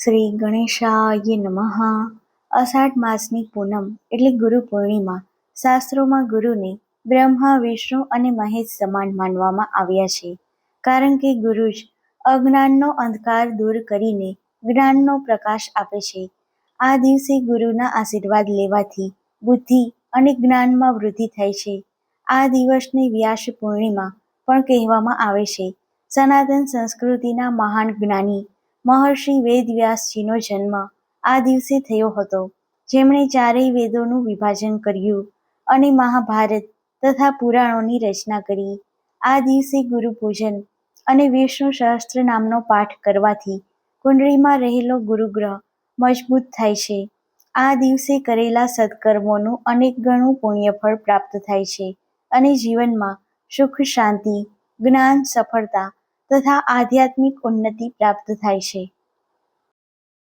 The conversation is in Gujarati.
શ્રી ગણેશાય નમઃ. અષાઢ માસની પૂનમ એટલે ગુરુ પૂર્ણિમા. શાસ્ત્રોમાં ગુરુને બ્રહ્મા, વિષ્ણુ અને મહેશ સમાન માનવામાં આવ્યા છે, કારણ કે ગુરુ જ અજ્ઞાનનો અંધકાર દૂર કરીને જ્ઞાનનો પ્રકાશ આપે છે. આ દિવસે ગુરુના આશીર્વાદ લેવાથી બુદ્ધિ અને જ્ઞાનમાં વૃદ્ધિ થાય છે. આ દિવસને વ્યાસ પૂર્ણિમા પણ કહેવામાં આવે છે. સનાતન સંસ્કૃતિના મહાન જ્ઞાની મહર્ષિ વેદવ્યાસજીનો જન્મ આ દિવસે થયો હતો, જેમણે ચારેય વેદોનું વિભાજન કર્યું અને મહાભારત તથા પુરાણોની રચના કરી. આ દિવસે ગુરુ પૂજન અને વિષ્ણુ સહસ્ત્ર નામનો પાઠ કરવાથી કુંડળીમાં રહેલો ગુરુગ્રહ મજબૂત થાય છે. આ દિવસે કરેલા સત્કર્મોનું અનેક ગણું પુણ્યફળ પ્રાપ્ત થાય છે અને જીવનમાં સુખ, શાંતિ, જ્ઞાન, સફળતા તથા આધ્યાત્મિક ઉન્નતિ પ્રાપ્ત થાય છે.